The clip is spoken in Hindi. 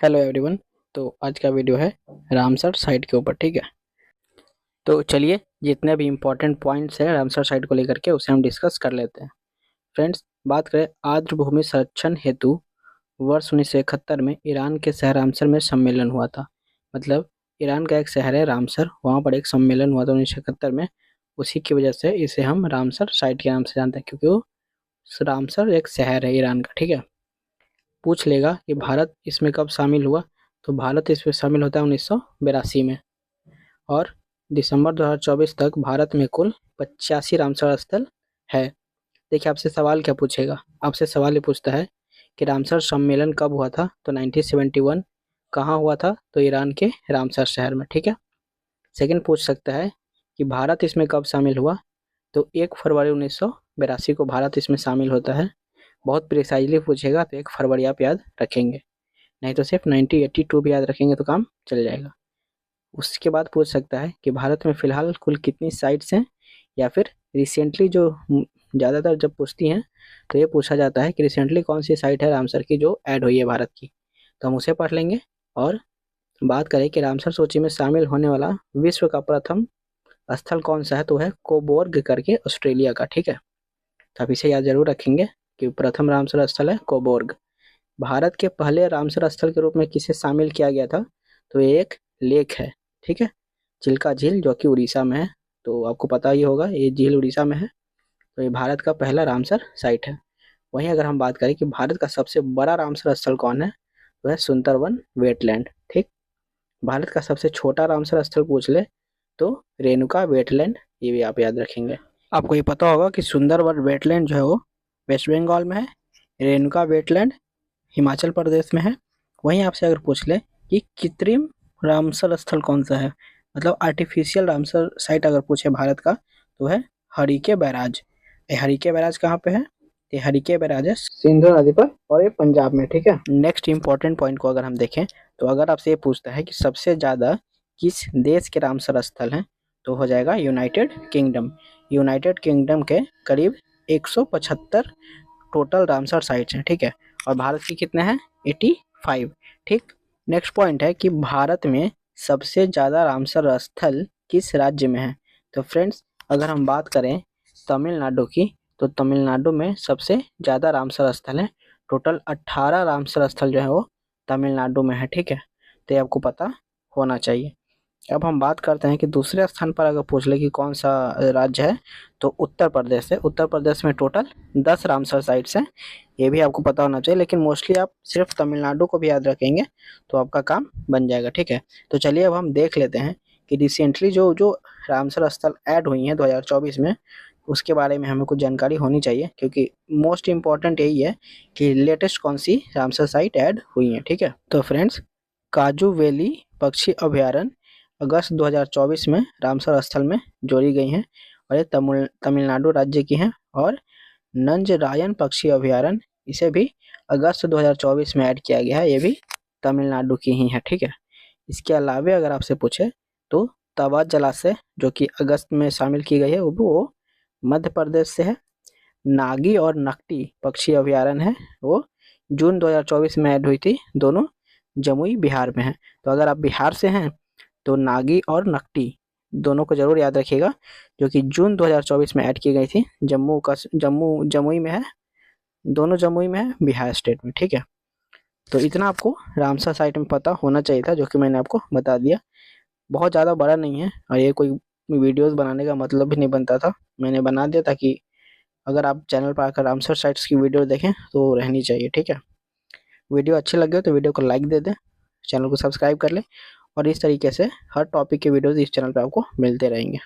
Hello everyone. तो आज का वीडियो है रामसर साइट के ऊपर। ठीक है, तो चलिए जितने भी इम्पोर्टेंट पॉइंट्स हैं रामसर साइट को लेकर के उसे हम डिस्कस कर लेते हैं। फ्रेंड्स, बात करें आर्द्र भूमि संरक्षण हेतु वर्ष 1971 में ईरान के शहर रामसर में सम्मेलन हुआ था। मतलब ईरान का एक शहर है रामसर, वहाँ पर एक सम्मेलन हुआ था 1971 में। उसी की वजह से इसे हम रामसर साइट के नाम से जानते हैं, क्योंकि वो रामसर एक शहर है ईरान का। ठीक है, पूछ लेगा कि भारत इसमें कब शामिल हुआ, तो भारत इसमें शामिल होता है 1982 में। और दिसंबर 2024 तक भारत में कुल 85 रामसर स्थल है। देखिए आपसे सवाल क्या पूछेगा, आपसे सवाल ये पूछता है कि रामसर सम्मेलन कब हुआ था, तो 1971। कहाँ हुआ था, तो ईरान के रामसर शहर में। ठीक है, सेकंड पूछ सकता है कि भारत इसमें कब शामिल हुआ, तो 1 फरवरी 1982 को भारत इसमें शामिल होता है। बहुत प्रिसाइजली पूछेगा तो 1 फरवरी आप याद रखेंगे, नहीं तो सिर्फ 1982 भी याद रखेंगे तो काम चल जाएगा। उसके बाद पूछ सकता है कि भारत में फ़िलहाल कुल कितनी साइट्स हैं, या फिर रिसेंटली जो ज़्यादातर जब पूछती हैं तो ये पूछा जाता है कि रिसेंटली कौन सी साइट है रामसर की जो ऐड हुई है भारत की, तो हम उसे पढ़ लेंगे। और बात करें कि रामसर सूची में शामिल होने वाला विश्व का प्रथम स्थल कौन सा है, तो है कोबोर्ग करके ऑस्ट्रेलिया का। ठीक है, तो आप इसे याद जरूर रखेंगे कि प्रथम रामसर स्थल है कोबोर्ग। भारत के पहले रामसर स्थल के रूप में किसे शामिल किया गया था, तो ये एक लेक है। ठीक है, चिल्का झील जो कि उड़ीसा में है। तो आपको पता ही होगा ये झील उड़ीसा में है। तो ये भारत का पहला रामसर साइट है। वहीं अगर हम बात करें कि भारत का सबसे बड़ा रामसर स्थल कौन है, तो है सुंदरवन वेटलैंड। ठीक, भारत का सबसे छोटा रामसर स्थल पूछ ले तो रेणुका वेटलैंड, ये भी आप याद रखेंगे। आपको ये पता होगा कि सुंदरवन वेटलैंड जो है वो वेस्ट बंगाल में है, रेणुका वेटलैंड हिमाचल प्रदेश में है। वहीं आपसे अगर पूछ ले कि कृत्रिम रामसर स्थल कौन सा है, मतलब आर्टिफिशियल रामसर साइट अगर पूछे भारत का, तो है हरिके बैराज। ये हरिके बैराज कहाँ पे है, ये हरिके बैराज है सिंधु नदी पर, और ये पंजाब में। ठीक है, नेक्स्ट इंपॉर्टेंट पॉइंट को अगर हम देखें, तो अगर आपसे ये पूछता है कि सबसे ज़्यादा किस देश के रामसर स्थल हैं, तो हो जाएगा यूनाइटेड किंगडम। यूनाइटेड किंगडम के करीब 175 टोटल रामसर साइट्स हैं। ठीक है, और भारत की कितने हैं, 85। ठीक, नेक्स्ट पॉइंट है कि भारत में सबसे ज़्यादा रामसर स्थल किस राज्य में है। तो फ्रेंड्स, अगर हम बात करें तमिलनाडु की, तो तमिलनाडु में सबसे ज़्यादा रामसर स्थल है। टोटल 18 रामसर स्थल जो है वो तमिलनाडु में है। ठीक है, तो ये आपको पता होना चाहिए। अब हम बात करते हैं कि दूसरे स्थान पर अगर पूछ ले कि कौन सा राज्य है, तो उत्तर प्रदेश है। उत्तर प्रदेश में टोटल 10 रामसर साइट्स हैं, ये भी आपको पता होना चाहिए। लेकिन मोस्टली आप सिर्फ तमिलनाडु को भी याद रखेंगे तो आपका काम बन जाएगा। ठीक है, तो चलिए अब हम देख लेते हैं कि रिसेंटली जो जो रामसर स्थल ऐड हुई हैं 2024 में, उसके बारे में हमें कुछ जानकारी होनी चाहिए, क्योंकि मोस्ट इम्पॉर्टेंट यही है कि लेटेस्ट कौन सी रामसर साइट ऐड हुई है। ठीक है, तो फ्रेंड्स, काजू वैली पक्षी अभयारण्य अगस्त 2024 में रामसर स्थल में जोड़ी गई हैं, और ये तमिलनाडु राज्य की हैं। और नंजरायन पक्षी अभयारण्य, इसे भी अगस्त 2024 में ऐड किया गया है, ये भी तमिलनाडु की ही है। ठीक है, इसके अलावा अगर आपसे पूछे तो तवा जलाशय जो कि अगस्त में शामिल की गई है, वो मध्य प्रदेश से है। नागी और नकटी पक्षी अभयारण्य है, वो जून 2024 में ऐड हुई थी, दोनों जमुई बिहार में है। तो अगर आप बिहार से हैं तो नागी और नकटी दोनों को जरूर याद रखिएगा, जो कि जून 2024 में ऐड की गई थी। जमुई में है, दोनों जमुई में है, बिहार स्टेट में। ठीक है, तो इतना आपको रामसर साइट में पता होना चाहिए था, जो कि मैंने आपको बता दिया। बहुत ज़्यादा बड़ा नहीं है, और ये कोई वीडियोस बनाने का मतलब भी नहीं बनता था, मैंने बना दिया ताकि अगर आप चैनल पर आकर रामसर साइट्स की वीडियो देखें तो रहनी चाहिए। ठीक है, वीडियो अच्छी लगे तो वीडियो को लाइक दे दें, चैनल को सब्सक्राइब कर लें, और इस तरीके से हर टॉपिक के वीडियोस इस चैनल पे आपको मिलते रहेंगे।